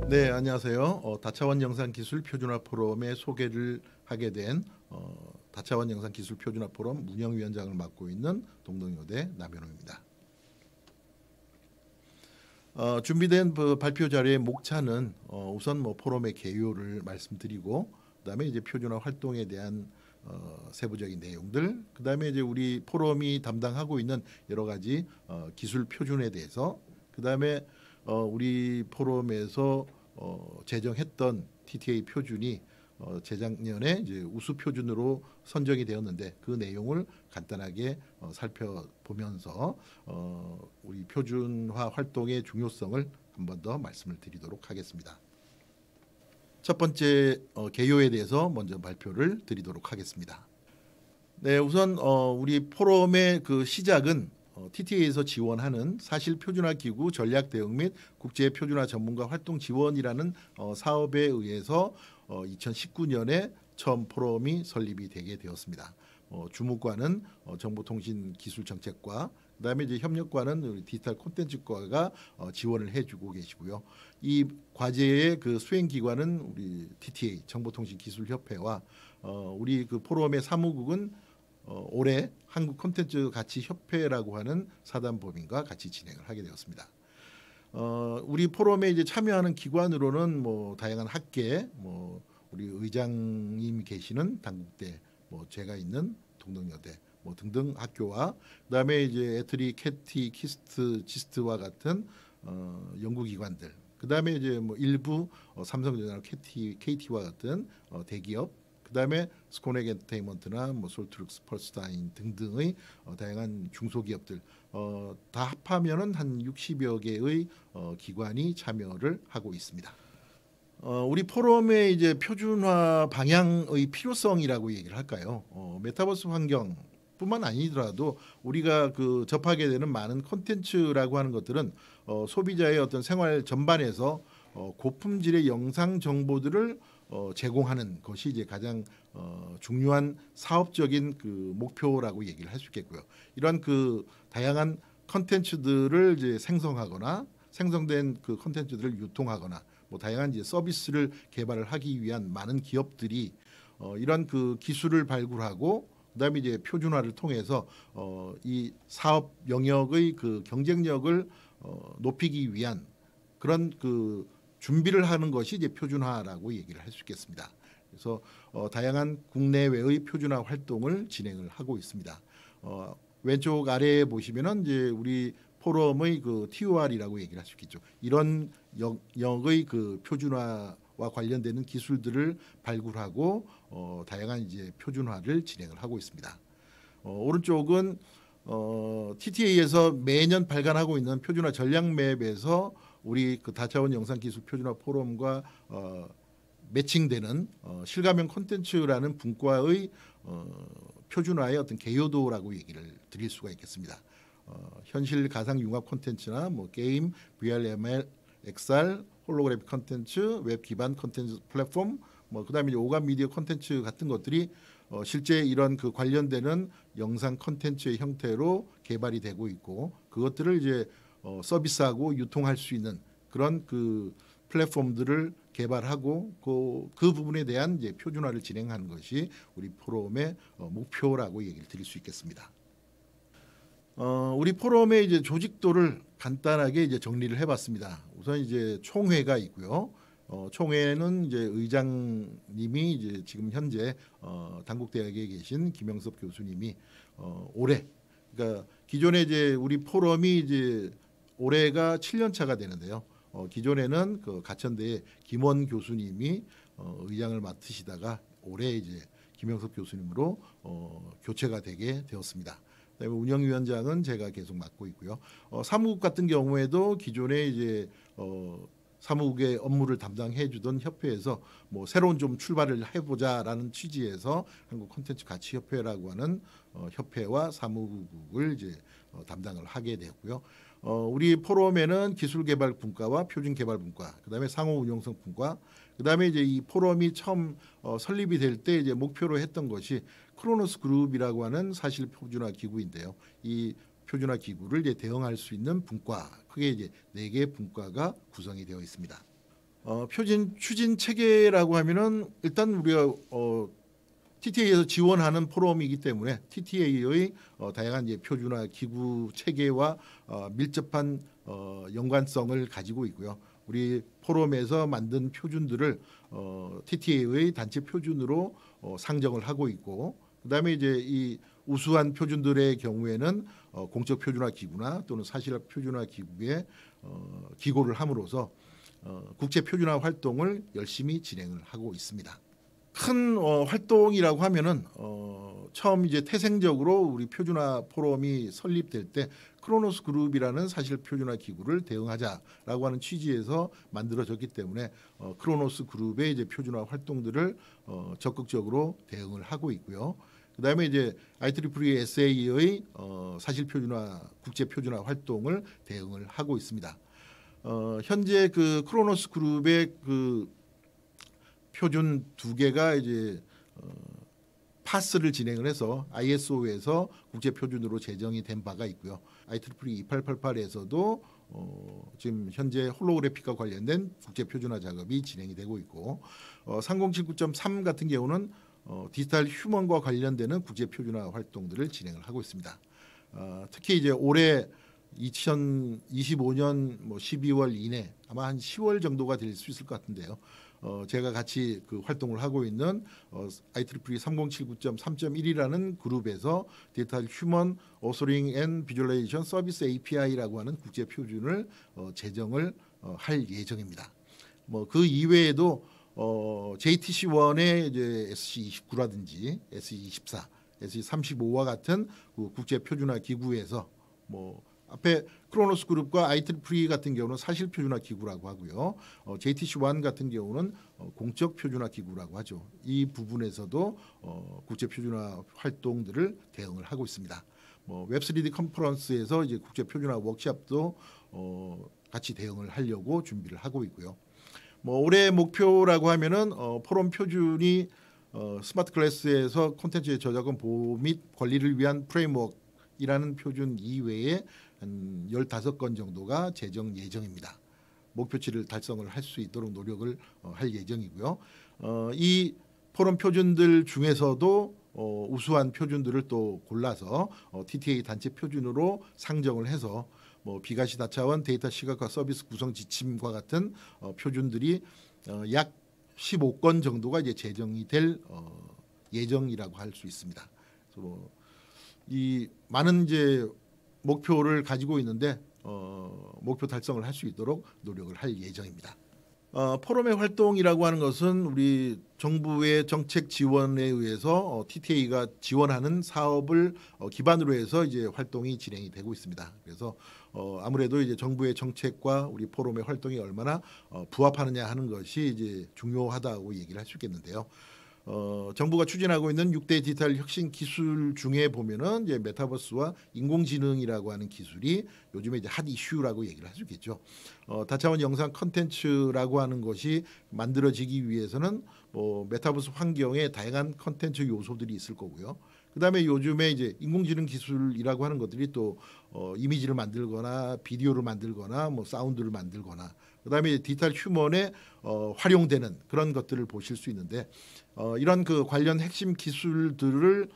네, 안녕하세요. 다차원 영상기술 표준화 포럼에 소개를 하게 된 다차원 영상기술 표준화 포럼 운영위원장을 맡고 있는 동덕여대 남현호입니다. 준비된 발표 자료의 목차는 우선 포럼의 개요를 말씀드리고, 그다음에 이제 표준화 활동에 대한 세부적인 내용들, 그다음에 이제 우리 포럼이 담당하고 있는 여러 가지 기술 표준에 대해서, 그다음에 우리 포럼에서 제정했던 TTA 표준이 재작년에 이제 우수 표준으로 선정이 되었는데 그 내용을 간단하게 살펴보면서 우리 표준화 활동의 중요성을 한 번 더 말씀을 드리도록 하겠습니다. 첫 번째 개요에 대해서 먼저 발표를 드리도록 하겠습니다. 네, 우선 우리 포럼의 그 시작은 TTA에서 지원하는 사실 표준화 기구 전략 대응 및 국제 표준화 전문가 활동 지원이라는 사업에 의해서 2019년에 처음 포럼이 설립이 되게 되었습니다. 주무과는 정보통신기술정책과, 그다음에 이제 협력과는 우리 디지털 콘텐츠과가 지원을 해주고 계시고요. 이 과제의 그 수행기관은 우리 TTA 정보통신기술협회와 우리 그 포럼의 사무국은 올해 한국 콘텐츠 가치 협회라고 하는 사단법인과 같이 진행을 하게 되었습니다. 우리 포럼에 이제 참여하는 기관으로는 다양한 학계, 우리 의장님 계시는 단국대, 제가 있는 동덕여대 등등 학교와, 그다음에 이제 애트리, 캐티, 키스트, 지스트와 같은 연구기관들, 그다음에 이제 일부 삼성전자, KT와 같은 대기업, 그다음에 스코넥 엔터테인먼트나 솔트룩스, 펄스타인 등등의 다양한 중소기업들 다 합하면은 한 60여 개의 기관이 참여를 하고 있습니다. 우리 포럼의 이제 표준화 방향의 필요성이라고 얘기를 할까요? 메타버스 환경뿐만 아니더라도 우리가 그 접하게 되는 많은 콘텐츠라고 하는 것들은 소비자의 어떤 생활 전반에서 고품질의 영상 정보들을 제공하는 것이 이제 가장 중요한 사업적인 그 목표라고 얘기를 할 수 있겠고요. 이런 그 다양한 컨텐츠들을 이제 생성하거나 생성된 그 컨텐츠들을 유통하거나 다양한 이제 서비스를 개발을 하기 위한 많은 기업들이 이런 그 기술을 발굴하고, 그다음에 이제 표준화를 통해서 이 사업 영역의 그 경쟁력을 높이기 위한 그런 그 준비를 하는 것이 이제 표준화라고 얘기를 할 수 있겠습니다. 그래서 다양한 국내외의 표준화 활동을 진행을 하고 있습니다. 왼쪽 아래에 보시면은 이제 우리 포럼의 그 TOR이라고 얘기를 할 수 있겠죠. 이런 영역의 그 표준화와 관련되는 기술들을 발굴하고 다양한 이제 표준화를 진행을 하고 있습니다. 오른쪽은 TTA에서 매년 발간하고 있는 표준화 전략 맵에서 우리 그 다차원 영상기술 표준화 포럼과 매칭되는 실감형 콘텐츠라는 분과의 표준화의 어떤 개요도라고 얘기를 드릴 수가 있겠습니다. 현실 가상 융합 콘텐츠나 게임, VR, ML, XR, 홀로그래픽 콘텐츠, 웹 기반 콘텐츠 플랫폼, 그다음에 오감 미디어 콘텐츠 같은 것들이 실제 이런 그 관련되는 영상 콘텐츠의 형태로 개발이 되고 있고, 그것들을 이제 서비스하고 유통할 수 있는 그런 그 플랫폼들을 개발하고 그 부분에 대한 이제 표준화를 진행하는 것이 우리 포럼의 목표라고 얘기를 드릴 수 있겠습니다. 우리 포럼의 이제 조직도를 간단하게 이제 정리를 해봤습니다. 우선 이제 총회가 있고요. 총회는 이제 의장님이 이제 지금 현재 단국대학에 계신 김영섭 교수님이 올해, 그러니까 기존에 이제 우리 포럼이 이제 올해가 7년 차가 되는데요. 기존에는 그 가천대의 김원 교수님이 의장을 맡으시다가 올해 이제 김영섭 교수님으로 교체가 되게 되었습니다. 그다음에 운영위원장은 제가 계속 맡고 있고요. 사무국 같은 경우에도 기존에 이제 사무국의 업무를 담당해 주던 협회에서 새로운 좀 출발을 해보자라는 취지에서 한국 콘텐츠 가치 협회라고 하는 협회와 사무국을 이제 담당을 하게 되었고요. 우리 포럼에는 기술개발 분과와 표준개발 분과, 그다음에 상호운용성 분과, 그다음에 이제 이 포럼이 처음 설립이 될 때 이제 목표로 했던 것이 크로노스 그룹이라고 하는 사실 표준화 기구인데요. 이 표준화 기구를 이제 대응할 수 있는 분과, 크게 이제 4개의 분과가 구성이 되어 있습니다. 표준 추진 체계라고 하면은 일단 우리가 TTA에서 지원하는 포럼이기 때문에 TTA의 다양한 이제 표준화 기구 체계와 밀접한 연관성을 가지고 있고요. 우리 포럼에서 만든 표준들을 TTA의 단체 표준으로 상정을 하고 있고, 그다음에 이제 이 우수한 표준들의 경우에는 공적 표준화 기구나 또는 사실 표준화 기구에 기고를 함으로써 국제 표준화 활동을 열심히 진행을 하고 있습니다. 큰 활동이라고 하면은 처음 이제 태생적으로 우리 표준화 포럼이 설립될 때 크로노스 그룹이라는 사실 표준화 기구를 대응하자라고 하는 취지에서 만들어졌기 때문에 크로노스 그룹의 이제 표준화 활동들을 적극적으로 대응을 하고 있고요. 그다음에 이제 IEEE SA의 사실 표준화 국제 표준화 활동을 대응을 하고 있습니다. 현재 그 크로노스 그룹의 그 표준 두 개가 이제 파스를 진행을 해서 ISO에서 국제 표준으로 제정이 된 바가 있고요. IEEE 2888에서도 지금 현재 홀로그래픽과 관련된 국제 표준화 작업이 진행이 되고 있고, 3079.3 같은 경우는 디지털 휴먼과 관련되는 국제 표준화 활동들을 진행을 하고 있습니다. 특히 이제 올해 2025년 12월 이내 아마 한 10월 정도가 될 수 있을 것 같은데요. 제가 같이 그 활동을 하고 있는 IEEE 3079.3.1이라는 그룹에서 디지털 휴먼 오서링 앤 비주얼라이제이션 서비스 API라고 하는 국제 표준을 제정을 할 예정입니다. 그 이외에도 JTC1의 이제 SC29라든지 SC24, SC35와 같은 그 국제 표준화 기구에서 앞에 크로노스 그룹과 IEEE 같은 경우는 사실 표준화 기구라고 하고요. JTC1 같은 경우는 공적 표준화 기구라고 하죠. 이 부분에서도 국제 표준화 활동들을 대응을 하고 있습니다. 웹3D 컨퍼런스에서 이제 국제 표준화 워크숍도 같이 대응을 하려고 준비를 하고 있고요. 올해 목표라고 하면은 포럼 표준이 스마트 클래스에서 콘텐츠의 저작권 보호 및 권리를 위한 프레임워크이라는 표준 이외에 한 15건 정도가 제정 예정입니다. 목표치를 달성을 할 수 있도록 노력을 할 예정이고요. 이 포럼 표준들 중에서도 우수한 표준들을 또 골라서 TTA 단체 표준으로 상정을 해서 비가시 다차원 데이터 시각화 서비스 구성 지침과 같은 표준들이 약 15건 정도가 이제 제정이 될 예정이라고 할 수 있습니다. 그래서 이 많은 이제 목표를 가지고 있는데 목표 달성을 할 수 있도록 노력을 할 예정입니다. 포럼의 활동이라고 하는 것은 우리 정부의 정책 지원에 의해서 TTA가 지원하는 사업을 기반으로 해서 이제 활동이 진행이 되고 있습니다. 그래서 아무래도 이제 정부의 정책과 우리 포럼의 활동이 얼마나 부합하느냐 하는 것이 이제 중요하다고 얘기를 할 수 있겠는데요. 정부가 추진하고 있는 6대 디지털 혁신 기술 중에 보면은 이제 메타버스와 인공지능이라고 하는 기술이 요즘에 이제 핫 이슈라고 얘기를 할 수 있겠죠. 다차원 영상 컨텐츠라고 하는 것이 만들어지기 위해서는 메타버스 환경에 다양한 컨텐츠 요소들이 있을 거고요. 그다음에 요즘에 이제 인공지능 기술이라고 하는 것들이 또 이미지를 만들거나 비디오를 만들거나 사운드를 만들거나 그다음에 디지털 휴먼에 활용되는 그런 것들을 보실 수 있는데 이런 그 관련 핵심 기술들을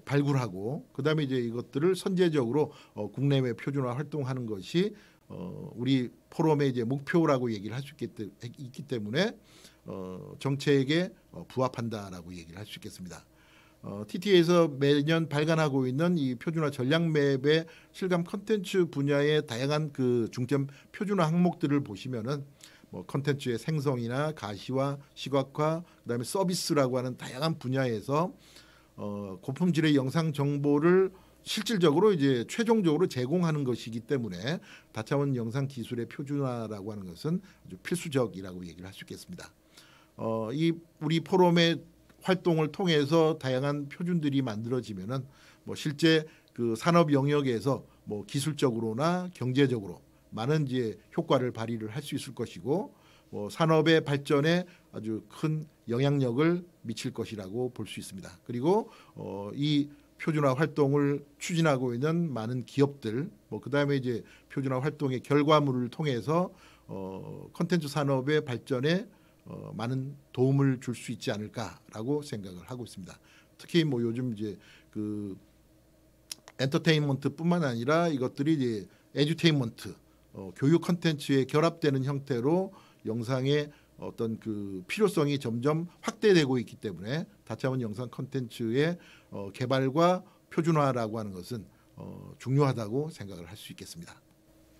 발굴하고 그다음에 이제 이것들을 선제적으로 국내외 표준화 활동하는 것이 우리 포럼의 이제 목표라고 얘기를 할 수 있기 때문에 정책에 부합한다라고 얘기를 할 수 있겠습니다. TTA에서 매년 발간하고 있는 이 표준화 전략 맵의 실감 컨텐츠 분야의 다양한 그 중점 표준화 항목들을 보시면은 컨텐츠의 생성이나 가시화, 시각화, 그다음에 서비스라고 하는 다양한 분야에서 고품질의 영상 정보를 실질적으로 이제 최종적으로 제공하는 것이기 때문에 다차원 영상 기술의 표준화라고 하는 것은 아주 필수적이라고 얘기를 할 수 있겠습니다. 이 우리 포럼의 활동을 통해서 다양한 표준들이 만들어지면은 실제 그 산업 영역에서 기술적으로나 경제적으로 많은 이제 효과를 발휘를 할 수 있을 것이고 산업의 발전에 아주 큰 영향력을 미칠 것이라고 볼 수 있습니다. 그리고 이 표준화 활동을 추진하고 있는 많은 기업들, 그다음에 이제 표준화 활동의 결과물을 통해서 콘텐츠 산업의 발전에 많은 도움을 줄 수 있지 않을까라고 생각을 하고 있습니다. 특히 뭐 요즘 이제 그 엔터테인먼트뿐만 아니라 이것들이 이제 에듀테인먼트, 교육 콘텐츠에 결합되는 형태로 영상의 어떤 그 필요성이 점점 확대되고 있기 때문에 다차원 영상 콘텐츠의 개발과 표준화라고 하는 것은 중요하다고 생각을 할 수 있겠습니다.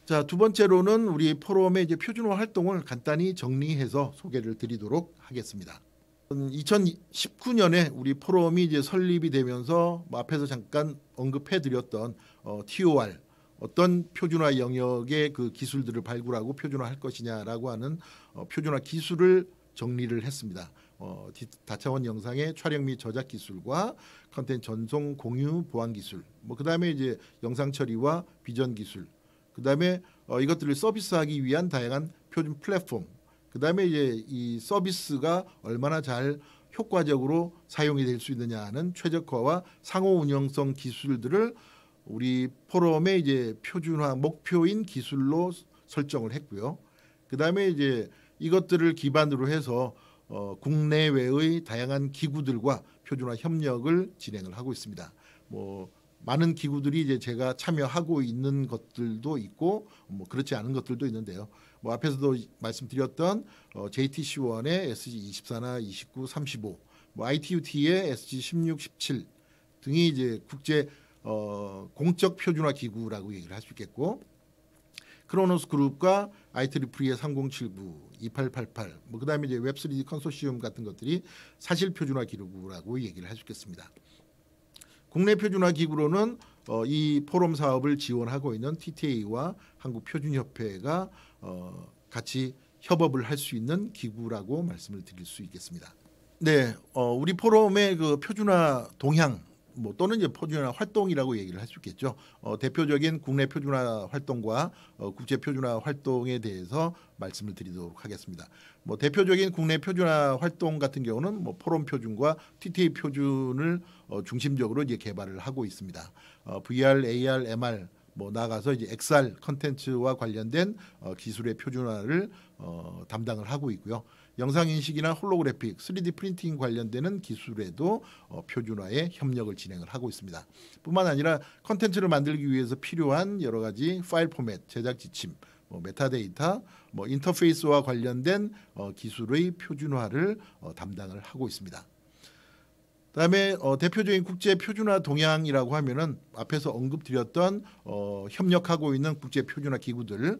자, 두 번째로는 우리 포럼의 이제 표준화 활동을 간단히 정리해서 소개를 드리도록 하겠습니다. 2019년에 우리 포럼이 이제 설립이 되면서 뭐 앞에서 잠깐 언급해드렸던 TOR, 어떤 표준화 영역의 그 기술들을 발굴하고 표준화할 것이냐라고 하는 표준화 기술을 정리를 했습니다. 다차원 영상의 촬영 및 저작 기술과 컨텐츠 전송 공유 보안 기술, 뭐 그다음에 이제 영상 처리와 비전 기술, 그다음에 이것들을 서비스하기 위한 다양한 표준 플랫폼, 그다음에 이제 이 서비스가 얼마나 잘 효과적으로 사용이 될 수 있느냐 하는 최적화와 상호 운영성 기술들을 우리 포럼의 이제 표준화 목표인 기술로 설정을 했고요. 그다음에 이제 이것들을 기반으로 해서 국내외의 다양한 기구들과 표준화 협력을 진행을 하고 있습니다. 뭐 많은 기구들이 이제 제가 참여하고 있는 것들도 있고 뭐 그렇지 않은 것들도 있는데요. 뭐 앞에서도 말씀드렸던 JTC1의 SG24나 29, 35, 뭐 ITUT의 SG16, 17 등이 이제 국제 공적 표준화 기구라고 얘기를 할 수 있겠고, 크로노스 그룹과 IEEE의 3079, 2888, 뭐 그다음에 이제 웹3D 컨소시엄 같은 것들이 사실 표준화 기구라고 얘기를 할 수 있겠습니다. 국내 표준화 기구로는 이 포럼 사업을 지원하고 있는 TTA와 한국표준협회가 같이 협업을 할 수 있는 기구라고 말씀을 드릴 수 있겠습니다. 네, 우리 포럼의 그 표준화 동향, 뭐 또는 이제 표준화 활동이라고 얘기를 할 수 있겠죠. 대표적인 국내 표준화 활동과 국제 표준화 활동에 대해서 말씀을 드리도록 하겠습니다. 뭐 대표적인 국내 표준화 활동 같은 경우는 뭐 포럼 표준과 TTA 표준을 중심적으로 이제 개발을 하고 있습니다. VR, AR, MR 뭐 나아가서 이제 XR 컨텐츠와 관련된 기술의 표준화를 담당을 하고 있고요. 영상인식이나 홀로그래픽, 3D 프린팅 관련되는 기술에도 표준화에 협력을 진행을 하고 있습니다. 뿐만 아니라 컨텐츠를 만들기 위해서 필요한 여러 가지 파일 포맷, 제작 지침, 뭐 메타데이터, 뭐 인터페이스와 관련된 기술의 표준화를 담당을 하고 있습니다. 그다음에 대표적인 국제 표준화 동향이라고 하면은 앞에서 언급드렸던 협력하고 있는 국제 표준화 기구들,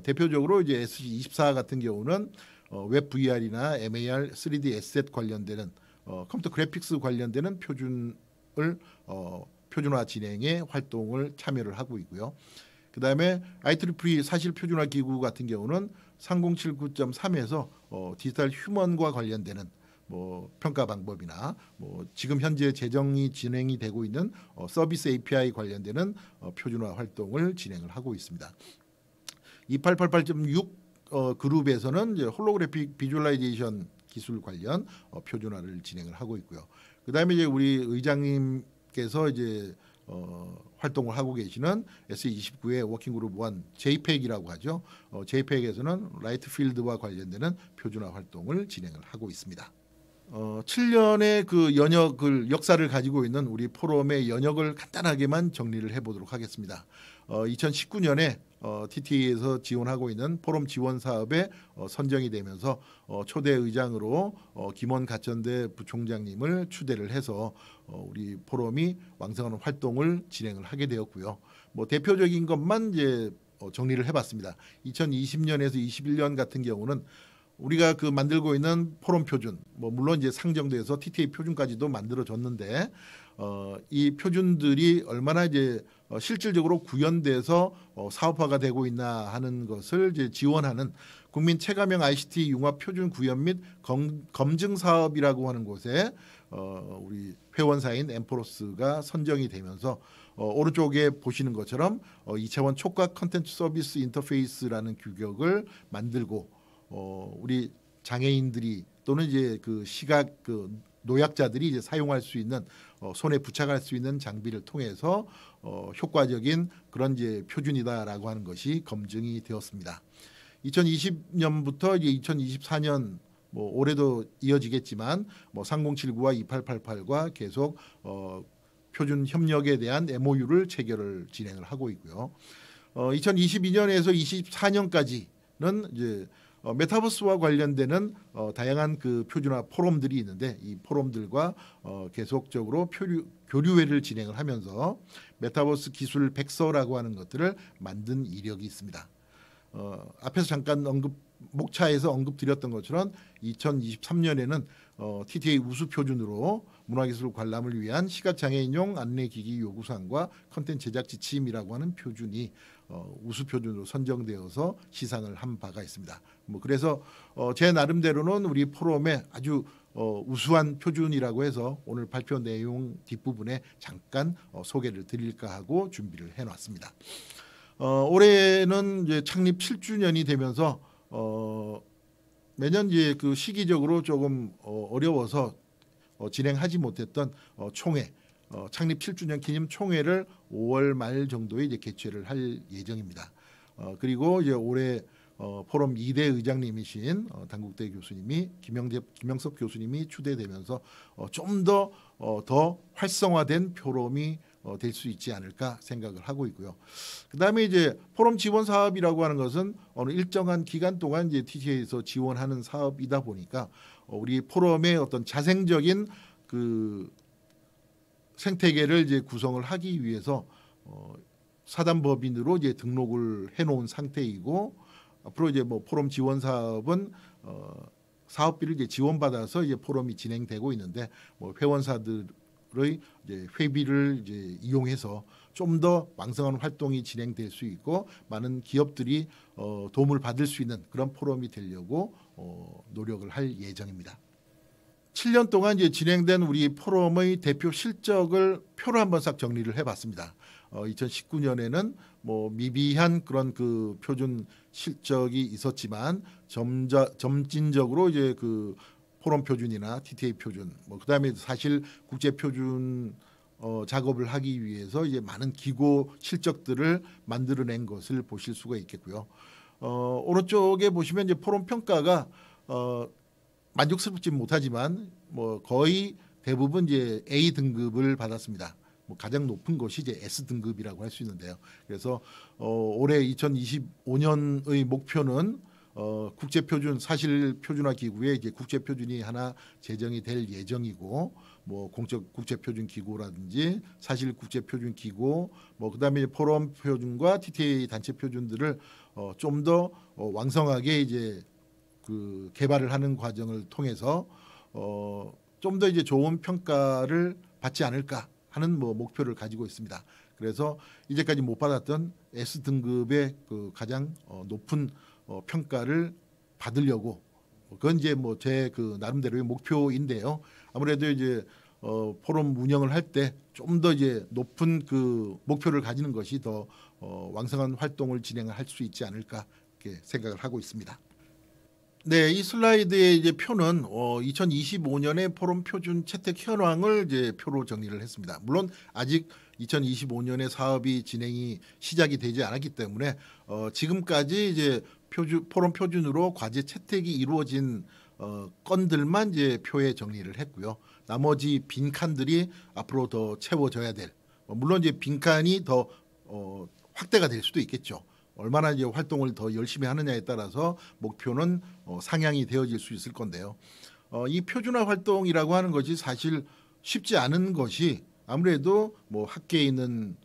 대표적으로 이제 SG24 같은 경우는 웹 VR이나 MAR, 3D 에셋 관련되는 컴퓨터 그래픽스 관련되는 표준을 표준화 진행에 활동을 참여를 하고 있고요. 그다음에 IEEE 사실 표준화 기구 같은 경우는 3079.3에서 디지털 휴먼과 관련되는 뭐 평가 방법이나 뭐 지금 현재 제정이 진행이 되고 있는 서비스 API 관련되는 표준화 활동을 진행을 하고 있습니다. 2888.6 그룹에서는 이제 홀로그래픽 비주얼라이제이션 기술 관련 표준화를 진행을 하고 있고요. 그다음에 이제 우리 의장님께서 이제 활동을 하고 계시는 SE29의 워킹그룹 1 JPEG이라고 하죠. JPEG에서는 라이트 필드와 관련되는 표준화 활동을 진행을 하고 있습니다. 7년의 그 역사를 가지고 있는 우리 포럼의 연역을 간단하게만 정리를 해보도록 하겠습니다. 2019년에 TTA에서 지원하고 있는 포럼 지원 사업에 선정이 되면서 초대 의장으로 김원 가천대 부총장님을 추대를 해서 우리 포럼이 왕성한 활동을 진행을 하게 되었고요. 뭐 대표적인 것만 이제 정리를 해봤습니다. 2020년에서 21년 같은 경우는 우리가 그 만들고 있는 포럼 표준, 뭐 물론 이제 상정돼서 TTA 표준까지도 만들어졌는데 이 표준들이 얼마나 이제 실질적으로 구현돼서 사업화가 되고 있나 하는 것을 이제 지원하는 국민 체감형 ICT 융합 표준 구현 및 검증 사업이라고 하는 곳에 우리 회원사인 엠포로스가 선정이 되면서 오른쪽에 보시는 것처럼 2차원 촉각 컨텐츠 서비스 인터페이스라는 규격을 만들고 우리 장애인들이 또는 이제 그 시각 그 노약자들이 이제 사용할 수 있는 손에 부착할 수 있는 장비를 통해서 효과적인 그런 이제 표준이다라고 하는 것이 검증이 되었습니다. 2020년부터 이제 2024년 뭐 올해도 이어지겠지만 뭐 3079와 2888과 계속 표준 협력에 대한 MOU를 체결을 진행을 하고 있고요. 2022년에서 24년까지는 이제 메타버스와 관련되는 다양한 그 표준화 포럼들이 있는데 이 포럼들과 계속적으로 교류회를 진행을 하면서 메타버스 기술 백서라고 하는 것들을 만든 이력이 있습니다. 앞에서 잠깐 목차에서 언급드렸던 것처럼 2023년에는 TTA 우수 표준으로 문화기술 관람을 위한 시각장애인용 안내기기 요구사항과 컨텐츠 제작 지침이라고 하는 표준이 우수 표준으로 선정되어서 시상을 한 바가 있습니다. 뭐 그래서 제 나름대로는 우리 포럼에 아주 우수한 표준이라고 해서 오늘 발표 내용 뒷부분에 잠깐 소개를 드릴까 하고 준비를 해놨습니다. 올해는 이제 창립 7주년이 되면서 매년 이제 그 시기적으로 조금 어려워서 진행하지 못했던 총회 창립 7주년 기념 총회를 5월 말 정도에 이제 개최를 할 예정입니다. 그리고 이제 올해 포럼 2대 의장님이신 단국대 교수님이 김영석 교수님이 추대되면서 좀 더 활성화된 포럼이 될 수 있지 않을까 생각을 하고 있고요. 그다음에 이제 포럼 지원 사업이라고 하는 것은 어느 일정한 기간 동안 이제 TTA에서 지원하는 사업이다 보니까 우리 포럼의 어떤 자생적인 그 생태계를 이제 구성을 하기 위해서 사단법인으로 이제 등록을 해놓은 상태이고 앞으로 이제 뭐 포럼 지원 사업은 사업비를 이제 지원받아서 이제 포럼이 진행되고 있는데 뭐 회원사들의 이제 회비를 이제 이용해서 좀 더 왕성한 활동이 진행될 수 있고 많은 기업들이 도움을 받을 수 있는 그런 포럼이 되려고 노력을 할 예정입니다. 7년 동안 이제 진행된 우리 포럼의 대표 실적을 표로 한번 싹 정리를 해봤습니다. 2019년에는 뭐 미비한 그런 그 표준 실적이 있었지만 점진적으로 이제 그 포럼 표준이나 TTA 표준, 뭐 그다음에 사실 국제 표준 작업을 하기 위해서 이제 많은 기고 실적들을 만들어낸 것을 보실 수가 있겠고요. 오른쪽에 보시면 이제 포럼 평가가 만족스럽지 못하지만 뭐 거의 대부분 이제 A 등급을 받았습니다. 뭐 가장 높은 것이 이제 S 등급이라고 할 수 있는데요. 그래서 올해 2025년의 목표는 국제 표준 사실 표준화 기구에 이제 국제 표준이 하나 제정이 될 예정이고 뭐 공적 국제 표준 기구라든지 사실 국제 표준 기구 뭐 그다음에 포럼 표준과 TTA 단체 표준들을 좀 더 왕성하게 이제 그 개발을 하는 과정을 통해서 좀 더 이제 좋은 평가를 받지 않을까 하는 뭐 목표를 가지고 있습니다. 그래서 이제까지 못 받았던 S 등급의 그 가장 높은 평가를 받으려고 그건 이제 뭐 제 그 나름대로의 목표인데요. 아무래도 이제 포럼 운영을 할 때 좀 더 이제 높은 그 목표를 가지는 것이 더 왕성한 활동을 진행할 수 있지 않을까 이렇게 생각을 하고 있습니다. 네, 이 슬라이드의 이제 표는 2025년의 포럼 표준 채택 현황을 이제 표로 정리를 했습니다. 물론 아직 2025년에 사업이 진행이 시작이 되지 않았기 때문에 지금까지 이제 포럼 표준으로 과제 채택이 이루어진 건들만 이제 표에 정리를 했고요. 나머지 빈 칸들이 앞으로 더 채워져야 될 물론 이제 빈 칸이 더 확대가 될 수도 있겠죠. 얼마나 이제 활동을 더 열심히 하느냐에 따라서 목표는 상향이 되어질 수 있을 건데요. 이 표준화 활동이라고 하는 것이 사실 쉽지 않은 것이 아무래도 뭐 학계에 있는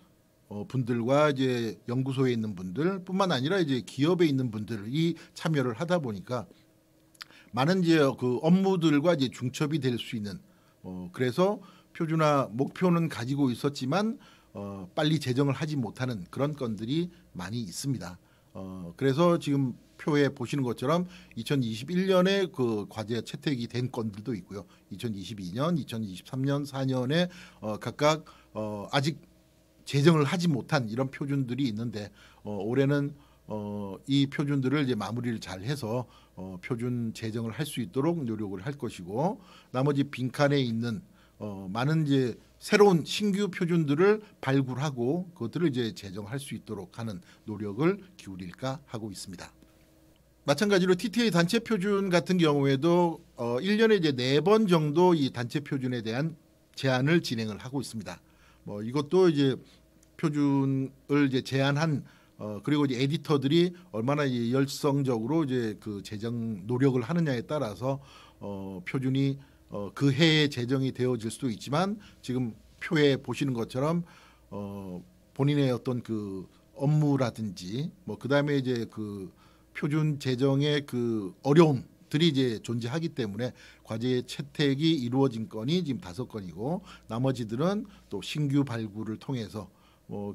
분들과 이제 연구소에 있는 분들뿐만 아니라 이제 기업에 있는 분들이 참여를 하다 보니까 많은 이제 그 업무들과 이제 중첩이 될 수 있는 그래서 표준화 목표는 가지고 있었지만 빨리 제정을 하지 못하는 그런 건들이 많이 있습니다. 그래서 지금 표에 보시는 것처럼 2021년에 그 과제 채택이 된 건들도 있고요. 2022년, 2023년, 4년에 각각 아직 제정을 하지 못한 이런 표준들이 있는데 올해는 이 표준들을 이제 마무리를 잘 해서 표준 제정을 할 수 있도록 노력을 할 것이고 나머지 빈칸에 있는 많은 이제 새로운 신규 표준들을 발굴하고 그것들을 이제 제정할 수 있도록 하는 노력을 기울일까 하고 있습니다. 마찬가지로 TTA 단체 표준 같은 경우에도 1년에 이제 4번 정도 이 단체 표준에 대한 제안을 진행을 하고 있습니다. 뭐 이것도 이제 표준을 이제 제안한 그리고 이제 에디터들이 얼마나 이제 열성적으로 이제 그 제정 노력을 하느냐에 따라서 표준이 그 해에 제정이 되어질 수도 있지만 지금 표에 보시는 것처럼 본인의 어떤 그 업무라든지 뭐 그다음에 이제 그 표준 제정의 그 어려움들이 이제 존재하기 때문에 과제 채택이 이루어진 건이 지금 5건이고 나머지들은 또 신규 발굴을 통해서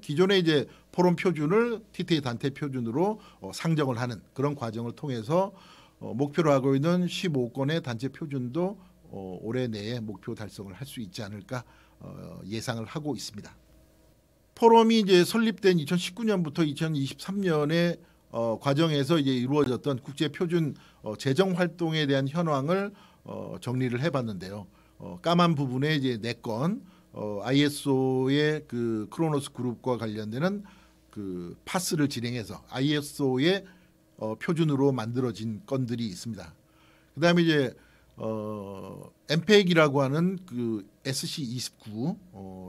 기존에 이제 포럼 표준을 TTA 단체 표준으로 상정을 하는 그런 과정을 통해서 목표로 하고 있는 15건의 단체 표준도 올해 내에 목표 달성을 할 수 있지 않을까 예상을 하고 있습니다. 포럼이 이제 설립된 2019년부터 2023년에 과정에서 이제 이루어졌던 국제 표준 제정 활동에 대한 현황을 정리를 해봤는데요. 까만 부분에 이제 4건 ISO의 그 크로노스 그룹과 관련되는 그 파스를 진행해서 ISO의 표준으로 만들어진 건들이 있습니다. 그다음에 이제 MPEG이라고 하는 그 SC29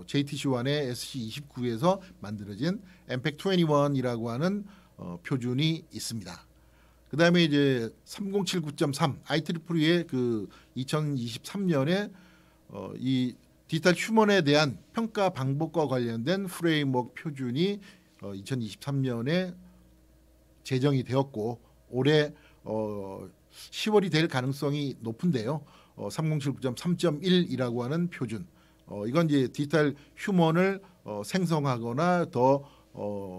JTC1의 SC29에서 만들어진 MPEG-21이라고 하는 표준이 있습니다. 그다음에 이제 3079.3 IEEE의 그 2023년에 이 디지털 휴먼에 대한 평가 방법과 관련된 프레임워크 표준이 2023년에 제정이 되었고 올해 10월이 될 가능성이 높은데요. 3079.3.1이라고 하는 표준. 이건 이제 디지털 휴먼을 생성하거나 더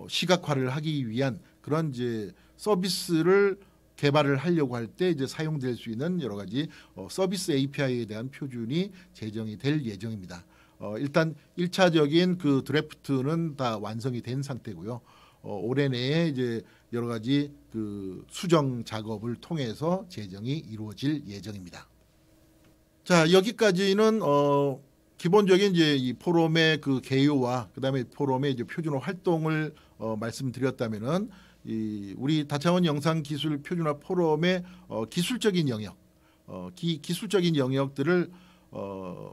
시각화를 하기 위한 그런 이제 서비스를 개발을 하려고 할 때 이제 사용될 수 있는 여러 가지 서비스 API에 대한 표준이 제정이 될 예정입니다. 일단 1차적인 그 드래프트는 다 완성이 된 상태고요. 올해 내에 이제 여러 가지 그 수정 작업을 통해서 제정이 이루어질 예정입니다. 자, 여기까지는 기본적인 이제 이 포럼의 그 개요와 그다음에 포럼의 이제 표준화 활동을 말씀드렸다면은 우리 다차원 영상기술 표준화 포럼의 기술적인 영역, 기술적인 영역들을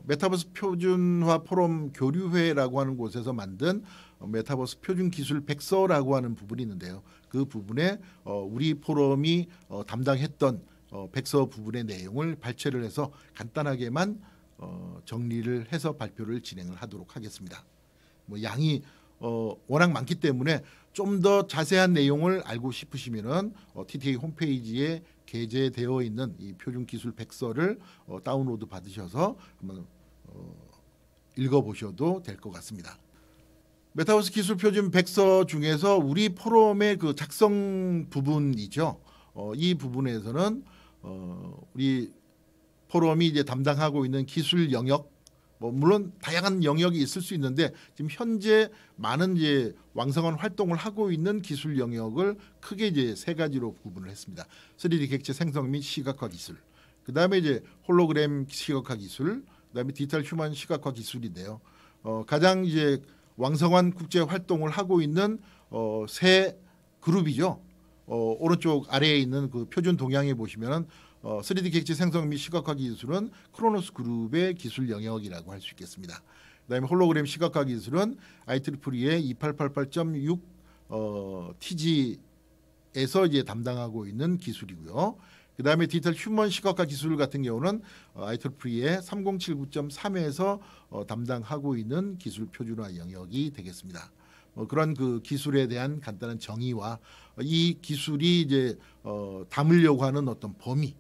메타버스 표준화 포럼 교류회라고 하는 곳에서 만든 메타버스 표준 기술 백서라고 하는 부분이 있는데요. 그 부분에 우리 포럼이 담당했던 백서 부분의 내용을 발췌를 해서 간단하게만 정리를 해서 발표를 진행을 하도록 하겠습니다. 뭐 양이 워낙 많기 때문에 좀 더 자세한 내용을 알고 싶으시면은 TTA 홈페이지에 게재되어 있는 이 표준 기술 백서를 다운로드 받으셔서 한번 읽어보셔도 될 것 같습니다. 메타버스 기술 표준 백서 중에서 우리 포럼의 그 작성 부분이죠. 이 부분에서는 우리 포럼이 이제 담당하고 있는 기술 영역, 뭐 물론 다양한 영역이 있을 수 있는데 지금 현재 많은 이제 왕성한 활동을 하고 있는 기술 영역을 크게 이제 3가지로 구분을 했습니다. 3D 객체 생성 및 시각화 기술, 그 다음에 이제 홀로그램 시각화 기술, 그 다음에 디지털 휴먼 시각화 기술인데요. 가장 이제 왕성한 국제 활동을 하고 있는 3 그룹이죠. 오른쪽 아래에 있는 그 표준 동향에 보시면은 3D 객체 생성 및 시각화 기술은 크로노스 그룹의 기술 영역이라고 할 수 있겠습니다. 그다음에 홀로그램 시각화 기술은 IEEE의 2888.6 TG에서 이제 담당하고 있는 기술이고요. 그다음에 디지털 휴먼 시각화 기술 같은 경우는 IEEE의 3079.3에서 담당하고 있는 기술 표준화 영역이 되겠습니다. 그런 그 기술에 대한 간단한 정의와 이 기술이 이제 담으려고 하는 어떤 범위,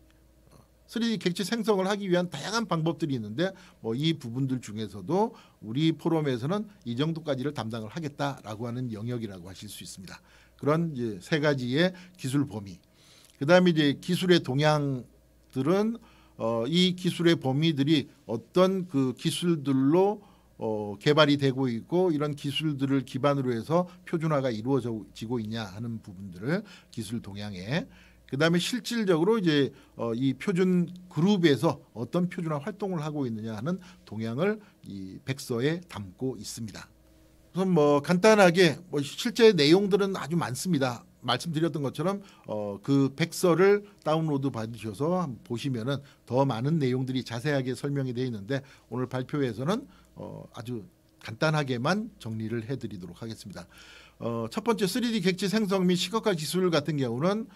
3D 객체 생성을 하기 위한 다양한 방법들이 있는데 이 부분들 중에서도 우리 포럼에서는 이 정도까지를 담당을 하겠다라고 하는 영역이라고 하실 수 있습니다. 그런 이제 3가지의 기술 범위. 그다음에 이제 기술의 동향들은 이 기술의 범위들이 어떤 그 기술들로 개발이 되고 있고 이런 기술들을 기반으로 해서 표준화가 이루어지고 있냐 하는 부분들을 기술 동향에, 그다음에 실질적으로 이제 이 표준 그룹에서 어떤 표준화 활동을 하고 있느냐 하는 동향을 이 백서에 담고 있습니다. 우선 뭐 간단하게 실제 내용들은 아주 많습니다. 말씀드렸던 것처럼 그 백서를 다운로드 받으셔서 한번 보시면은 더 많은 내용들이 자세하게 설명이 되어 있는데 오늘 발표회에서는 아주 간단하게만 정리를 해드리도록 하겠습니다. 첫 번째 3D 객체 생성 및 시각화 기술 같은 경우는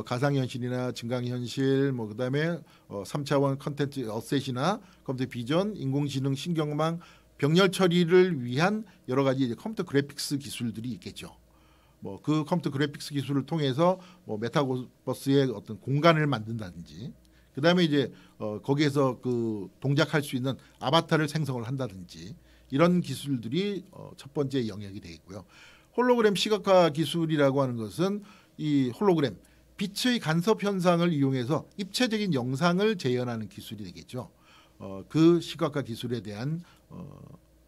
가상현실이나 증강현실, 뭐 그다음에 3차원 컨텐츠 어셋이나 컴퓨터 비전, 인공지능, 신경망, 병렬 처리를 위한 여러 가지 이제 컴퓨터 그래픽스 기술들이 있겠죠. 뭐 그 컴퓨터 그래픽스 기술을 통해서 뭐 메타버스의 어떤 공간을 만든다든지, 그다음에 이제 거기에서 그 동작할 수 있는 아바타를 생성을 한다든지 이런 기술들이 첫 번째 영역이 되겠고요. 홀로그램 시각화 기술이라고 하는 것은 이 홀로그램 빛의 간섭 현상을 이용해서 입체적인 영상을 재현하는 기술이 되겠죠. 그 시각화 기술에 대한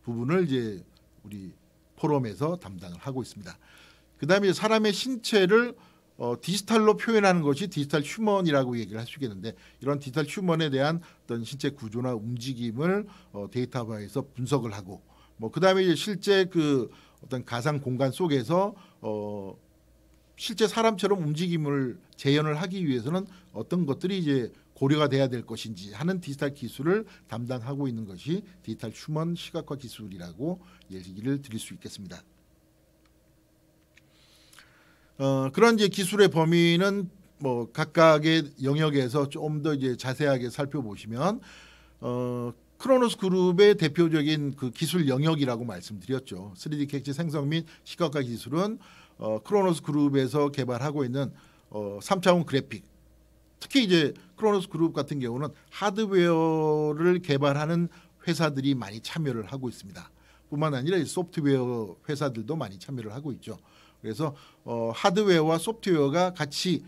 부분을 이제 우리 포럼에서 담당을 하고 있습니다. 그다음에 사람의 신체를 디지털로 표현하는 것이 디지털 휴먼이라고 얘기를 할 수 있겠는데, 이런 디지털 휴먼에 대한 어떤 신체 구조나 움직임을 데이터화해서 분석을 하고, 뭐 그다음에 이제 실제 그 어떤 가상 공간 속에서 실제 사람처럼 움직임을 재현을 하기 위해서는 어떤 것들이 이제 고려가 돼야 될 것인지 하는 디지털 기술을 담당하고 있는 것이 디지털 휴먼 시각화 기술이라고 얘기를 드릴 수 있겠습니다. 그런 이제 기술의 범위는 뭐 각각의 영역에서 좀 더 이제 자세하게 살펴보시면 크로노스 그룹의 대표적인 그 기술 영역이라고 말씀드렸죠. 3D 객체 생성 및 시각화 기술은 크로노스 그룹에서 개발하고 있는 3차원 그래픽, 특히 이제 크로노스 그룹 같은 경우는 하드웨어를 개발하는 회사들이 많이 참여를 하고 있습니다. 뿐만 아니라 소프트웨어 회사들도 많이 참여를 하고 있죠. 그래서 하드웨어와 소프트웨어가 같이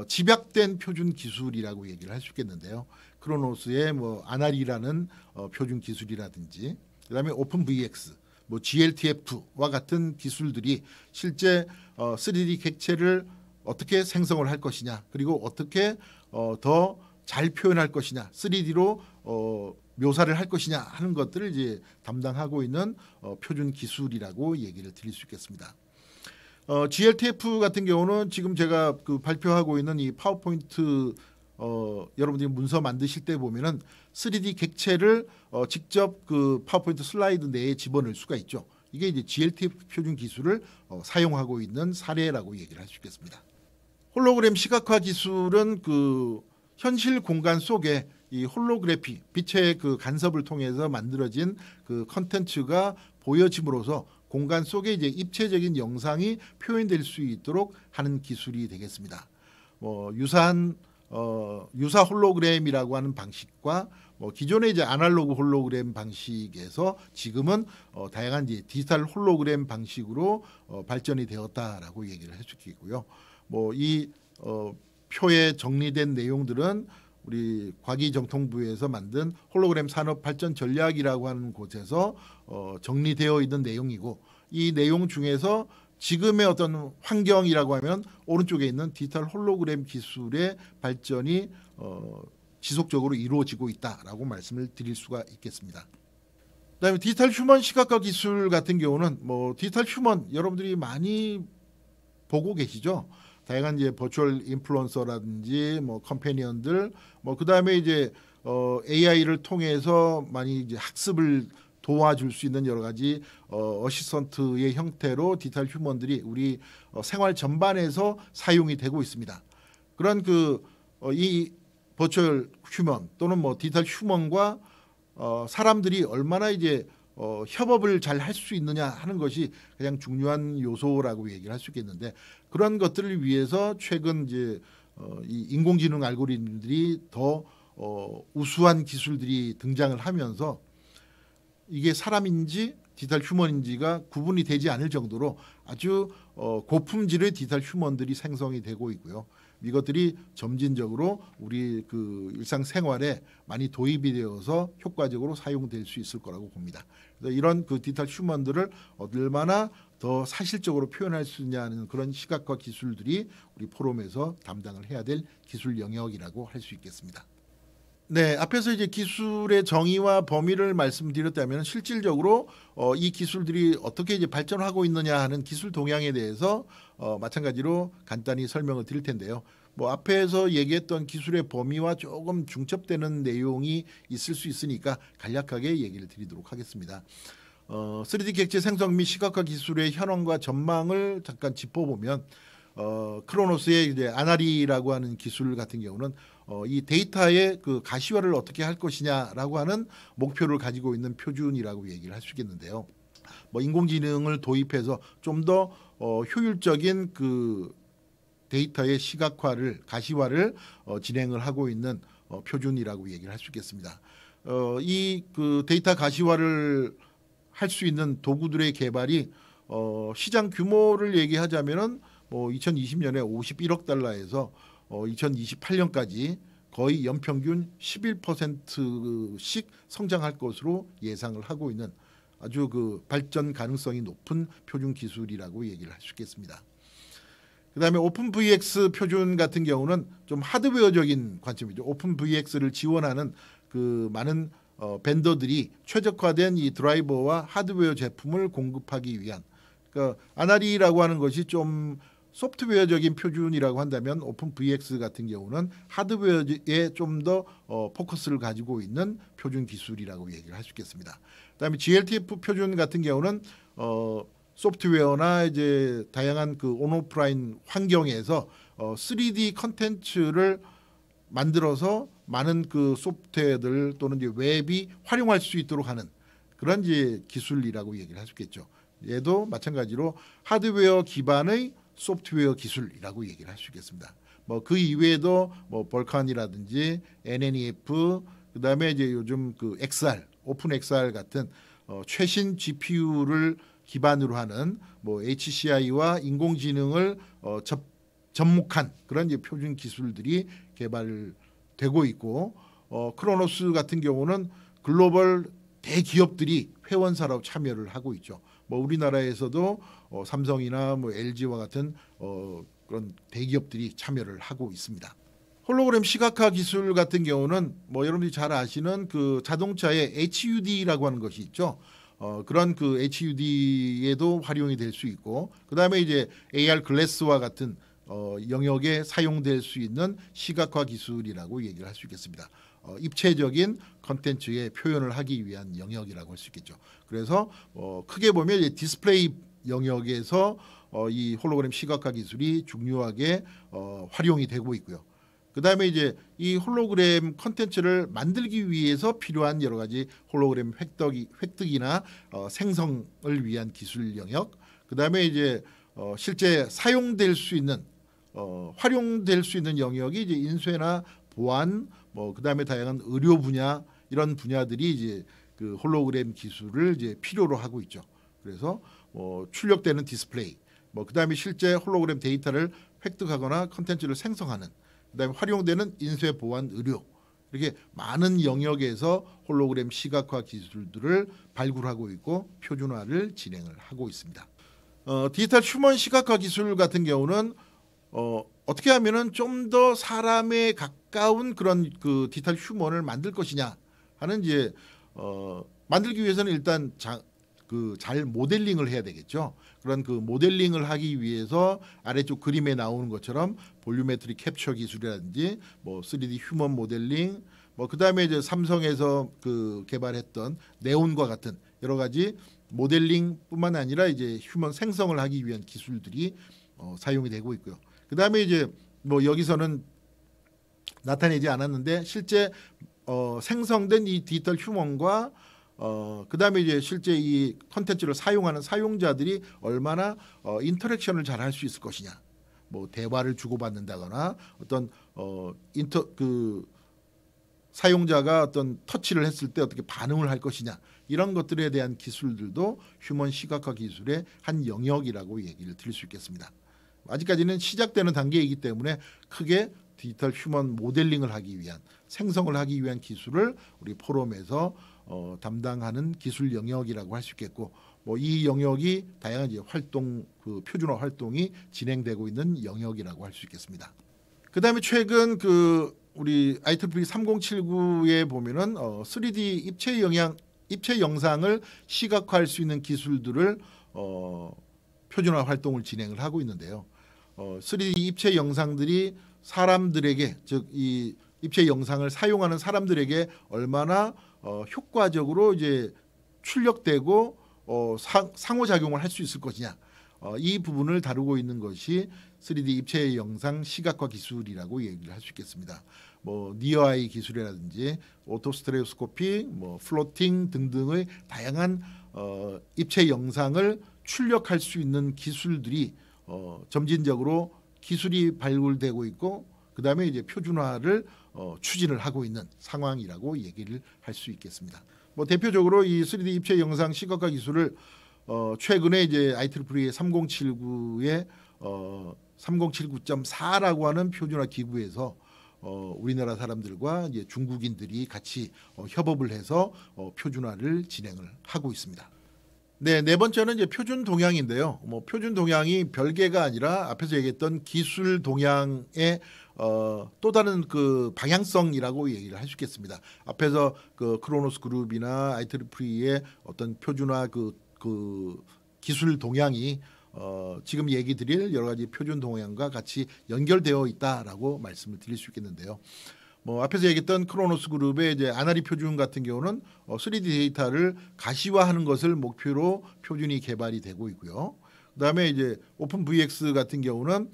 집약된 표준 기술이라고 얘기를 할 수 있겠는데요. 크로노스의 뭐 아날이라는 표준 기술이라든지, 그다음에 오픈VX, 뭐 GLTF와 같은 기술들이 실제 3D 객체를 어떻게 생성을 할 것이냐, 그리고 어떻게 더 잘 표현할 것이냐, 3D로 묘사를 할 것이냐 하는 것들을 이제 담당하고 있는 표준 기술이라고 얘기를 드릴 수 있겠습니다. GLTF 같은 경우는 지금 제가 그 발표하고 있는 이 파워포인트 여러분들이 문서 만드실 때 보면은 3D 객체를 직접 그 파워포인트 슬라이드 내에 집어넣을 수가 있죠. 이게 이제 GLTF 표준 기술을 사용하고 있는 사례라고 얘기를 할 수 있겠습니다. 홀로그램 시각화 기술은 그 현실 공간 속에 이 홀로그래피, 빛의 그 간섭을 통해서 만들어진 그 컨텐츠가 보여짐으로써 공간 속에 이제 입체적인 영상이 표현될 수 있도록 하는 기술이 되겠습니다. 유사 홀로그램이라고 하는 방식과 기존의 이제 아날로그 홀로그램 방식에서 지금은 다양한 이제 디지털 홀로그램 방식으로 발전이 되었다라고 얘기를 할 수 있겠고요. 이 표에 정리된 내용들은 우리 과기정통부에서 만든 홀로그램 산업 발전 전략이라고 하는 곳에서 정리되어 있는 내용이고, 이 내용 중에서 지금의 어떤 환경이라고 하면 오른쪽에 있는 디지털 홀로그램 기술의 발전이 지속적으로 이루어지고 있다라고 말씀을 드릴 수가 있겠습니다. 그다음에 디지털 휴먼 시각화 기술 같은 경우는 디지털 휴먼 여러분들이 많이 보고 계시죠. 다양한 이제 버추얼 인플루언서라든지 컴패니언들, 그다음에 이제 AI를 통해서 많이 이제 학습을 도와줄 수 있는 여러 가지 어시스턴트의 형태로 디지털 휴먼들이 우리 생활 전반에서 사용이 되고 있습니다. 그런 이 버추얼 휴먼 또는 디지털 휴먼과 사람들이 얼마나 이제 협업을 잘 할 수 있느냐 하는 것이 가장 중요한 요소라고 얘기를 할 수 있겠는데, 그런 것들을 위해서 최근 이제 이 인공지능 알고리즘들이 더 우수한 기술들이 등장을 하면서 이게 사람인지 디지털 휴먼인지가 구분이 되지 않을 정도로 아주 고품질의 디지털 휴먼들이 생성이 되고 있고요. 이것들이 점진적으로 우리 그 일상생활에 많이 도입이 되어서 효과적으로 사용될 수 있을 거라고 봅니다. 그래서 이런 그 디지털 휴먼들을 얼마나 더 사실적으로 표현할 수 있냐는 그런 시각화 기술들이 우리 포럼에서 담당을 해야 될 기술 영역이라고 할 수 있겠습니다. 네, 앞에서 이제 기술의 정의와 범위를 말씀드렸다면 실질적으로 이 기술들이 어떻게 이제 발전하고 있느냐 하는 기술 동향에 대해서 마찬가지로 간단히 설명을 드릴 텐데요. 뭐 앞에서 얘기했던 기술의 범위와 조금 중첩되는 내용이 있을 수 있으니까 간략하게 얘기를 드리도록 하겠습니다. 3D 객체 생성 및 시각화 기술의 현황과 전망을 잠깐 짚어보면 크로노스의 이제 아나리라고 하는 기술 같은 경우는 이 데이터의 그 가시화를 어떻게 할 것이냐라고 하는 목표를 가지고 있는 표준이라고 얘기를 할 수 있겠는데요. 뭐 인공지능을 도입해서 좀 더 효율적인 그 데이터의 시각화를 가시화를 진행을 하고 있는 표준이라고 얘기를 할 수 있겠습니다. 이 그 데이터 가시화를 할 수 있는 도구들의 개발이 시장 규모를 얘기하자면은 2020년에 51억 달러에서 2028년까지 거의 연평균 11%씩 성장할 것으로 예상을 하고 있는 아주 그 발전 가능성이 높은 표준 기술이라고 얘기를 할 수 있겠습니다. 그다음에 오픈VX 표준 같은 경우는 좀 하드웨어적인 관점이죠. 오픈VX를 지원하는 그 많은 벤더들이 최적화된 이 드라이버와 하드웨어 제품을 공급하기 위한, 그러니까 아나리라고 하는 것이 좀 소프트웨어적인 표준이라고 한다면 오픈VX 같은 경우는 하드웨어에 좀 더 포커스를 가지고 있는 표준 기술이라고 얘기를 할 수 있겠습니다. 그다음에 GLTF 표준 같은 경우는 소프트웨어나 이제 다양한 그 온오프라인 환경에서 3D 컨텐츠를 만들어서 많은 그 소프트웨어들 또는 이제 웹이 활용할 수 있도록 하는 그런 이제 기술이라고 얘기를 할 수 있겠죠. 얘도 마찬가지로 하드웨어 기반의 소프트웨어 기술이라고 얘기를 할 수 있겠습니다. 뭐 그 이외에도 뭐 벌칸이라든지 NNEF, 그다음에 이제 요즘 그 XR, 오픈 XR 같은 최신 GPU를 기반으로 하는 뭐 HCI와 인공지능을 접목한 그런 이제 표준 기술들이 개발되고 있고, 크로노스 같은 경우는 글로벌 대기업들이 회원사로 참여를 하고 있죠. 뭐 우리나라에서도 삼성이나 뭐 LG와 같은 그런 대기업들이 참여를 하고 있습니다. 홀로그램 시각화 기술 같은 경우는 뭐 여러분들이 잘 아시는 그 자동차의 HUD라고 하는 것이 있죠. 그런 그 HUD에도 활용이 될 수 있고, 그 다음에 이제 AR 글래스와 같은 영역에 사용될 수 있는 시각화 기술이라고 얘기를 할 수 있겠습니다. 입체적인 컨텐츠의 표현을 하기 위한 영역이라고 할 수 있겠죠. 그래서 크게 보면 이제 디스플레이 영역에서 이 홀로그램 시각화 기술이 중요하게 활용이 되고 있고요. 그 다음에 이제 이 홀로그램 컨텐츠를 만들기 위해서 필요한 여러 가지 홀로그램 획득이나 생성을 위한 기술 영역, 그 다음에 이제 실제 사용될 수 있는 활용될 수 있는 영역이 이제 인쇄나 보안, 뭐 그 다음에 다양한 의료 분야, 이런 분야들이 이제 그 홀로그램 기술을 이제 필요로 하고 있죠. 그래서 출력되는 디스플레이, 뭐 그 다음에 실제 홀로그램 데이터를 획득하거나 컨텐츠를 생성하는, 그다음에 활용되는 인쇄 보안 의료, 이렇게 많은 영역에서 홀로그램 시각화 기술들을 발굴하고 있고 표준화를 진행을 하고 있습니다. 디지털 휴먼 시각화 기술 같은 경우는 어떻게 하면은 좀 더 사람에 가까운 그런 그 디지털 휴먼을 만들 것이냐 하는 이제 만들기 위해서는 일단 잘 모델링을 해야 되겠죠. 그런 그 모델링을 하기 위해서 아래쪽 그림에 나오는 것처럼 볼유메트릭 캡처 기술이라든지 뭐 3D 휴먼 모델링, 뭐 그다음에 이제 삼성에서 그 개발했던 네온과 같은 여러 가지 모델링뿐만 아니라 이제 휴먼 생성을 하기 위한 기술들이 사용이 되고 있고요. 그다음에 이제 뭐 여기서는 나타내지 않았는데 실제 생성된 이 디지털 휴먼과 그다음에 이제 실제 이 컨텐츠를 사용하는 사용자들이 얼마나 인터랙션을 잘 할 수 있을 것이냐, 뭐 대화를 주고받는다거나 어떤 사용자가 어떤 터치를 했을 때 어떻게 반응을 할 것이냐, 이런 것들에 대한 기술들도 휴먼 시각화 기술의 한 영역이라고 얘기를 드릴 수 있겠습니다. 아직까지는 시작되는 단계이기 때문에 크게 디지털 휴먼 모델링을 하기 위한, 생성을 하기 위한 기술을 우리 포럼에서 담당하는 기술 영역이라고 할 수 있겠고, 뭐 이 영역이 다양한 이제 활동, 그 표준화 활동이 진행되고 있는 영역이라고 할 수 있겠습니다. 그다음에 최근 그 우리 IEEE 3079에 보면은 3D 입체 영상을 시각화할 수 있는 기술들을 표준화 활동을 진행을 하고 있는데요. 3D 입체 영상들이 사람들에게, 즉 이 입체 영상을 사용하는 사람들에게 얼마나 효과적으로 이제 출력되고 상호작용을 할 수 있을 것이냐, 이 부분을 다루고 있는 것이 3D 입체 영상 시각화 기술이라고 얘기를 할 수 있겠습니다. 뭐 니어아이 기술이라든지 오토스테레오스코피, 뭐 플로팅 등등의 다양한 입체 영상을 출력할 수 있는 기술들이 점진적으로 기술이 발굴되고 있고, 그다음에 이제 표준화를 추진을 하고 있는 상황이라고 얘기를 할 수 있겠습니다. 뭐 대표적으로 이 3D 입체 영상 시각화 기술을 최근에 이제 IEEE 3079의 3079.4라고 하는 표준화 기구에서 우리나라 사람들과 이제 중국인들이 같이 협업을 해서 표준화를 진행을 하고 있습니다. 네 번째는 이제 표준 동향인데요. 뭐 표준 동향이 별개가 아니라 앞에서 얘기했던 기술 동향의 또 다른 그 방향성이라고 얘기를 할 수 있겠습니다. 앞에서 그 크로노스 그룹이나 IEEE의 어떤 표준화 그 기술 동향이 지금 얘기 드릴 여러 가지 표준 동향과 같이 연결되어 있다라고 말씀을 드릴 수 있겠는데요. 뭐 앞에서 얘기했던 크로노스 그룹의 이제 아나리 표준 같은 경우는 3D 데이터를 가시화하는 것을 목표로 표준이 개발이 되고 있고요. 그다음에 이제 오픈VX 같은 경우는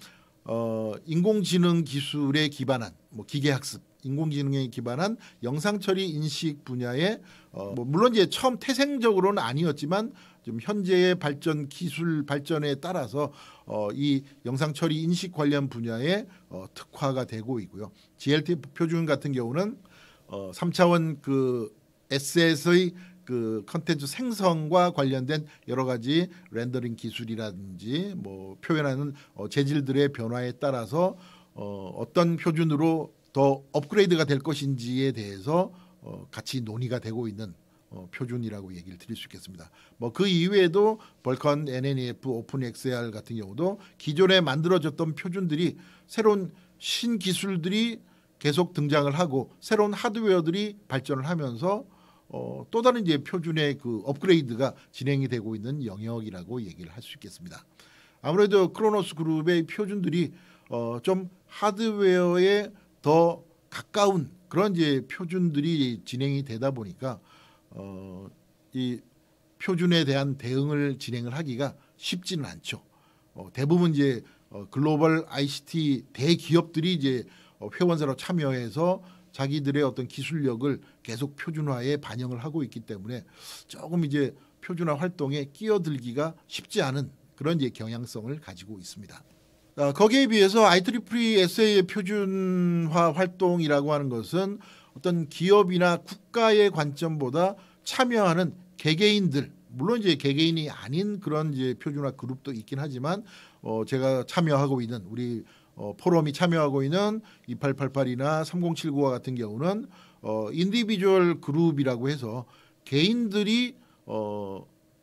인공지능 기술에 기반한 뭐 기계학습, 인공지능에 기반한 영상 처리 인식 분야에 뭐 물론 이제 처음 태생적으로는 아니었지만 좀 현재의 기술 발전에 따라서 이 영상 처리 인식 관련 분야에 특화가 되고 있고요. GLT 표준 같은 경우는 3차원 그 SS의 그 컨텐츠 생성과 관련된 여러 가지 렌더링 기술이라든지 뭐 표현하는 재질들의 변화에 따라서 어떤 표준으로 더 업그레이드가 될 것인지에 대해서 같이 논의가 되고 있는 표준이라고 얘기를 드릴 수 있겠습니다. 뭐 그 이외에도 벌컨, NNEF, 오픈XR 같은 경우도 기존에 만들어졌던 표준들이 새로운 신기술들이 계속 등장을 하고 새로운 하드웨어들이 발전을 하면서 또 다른 이제 표준의 그 업그레이드가 진행이 되고 있는 영역이라고 얘기를 할 수 있겠습니다. 아무래도 크로노스 그룹의 표준들이 좀 하드웨어에 더 가까운 그런 이제 표준들이 진행이 되다 보니까 이 표준에 대한 대응을 진행을 하기가 쉽지는 않죠. 대부분 이제 글로벌 ICT 대기업들이 이제 회원사로 참여해서 자기들의 어떤 기술력을 계속 표준화에 반영을 하고 있기 때문에 조금 이제 표준화 활동에 끼어들기가 쉽지 않은 그런 이제 경향성을 가지고 있습니다. 거기에 비해서 IEEE SA의 표준화 활동이라고 하는 것은 어떤 기업이나 국가의 관점보다 참여하는 개개인들, 물론 이제 개개인이 아닌 그런 이제 표준화 그룹도 있긴 하지만 제가 참여하고 있는 우리 포럼이 참여하고 있는 2888이나 3079와 같은 경우는 인디비주얼 그룹이라고 해서 개인들이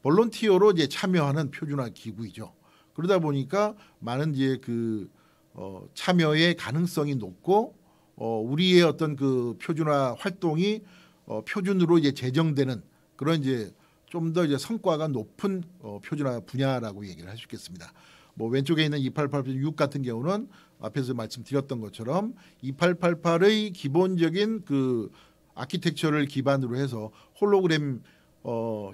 볼런티어로 이제 참여하는 표준화 기구이죠. 그러다 보니까 많은 이제 그 참여의 가능성이 높고 우리의 어떤 그 표준화 활동이 표준으로 이제 제정되는 그런 이제 좀 더 이제 성과가 높은 표준화 분야라고 얘기를 할 수 있겠습니다. 뭐 왼쪽에 있는 2888 같은 경우는 앞에서 말씀드렸던 것처럼 2888의 기본적인 그 아키텍처를 기반으로 해서 홀로그램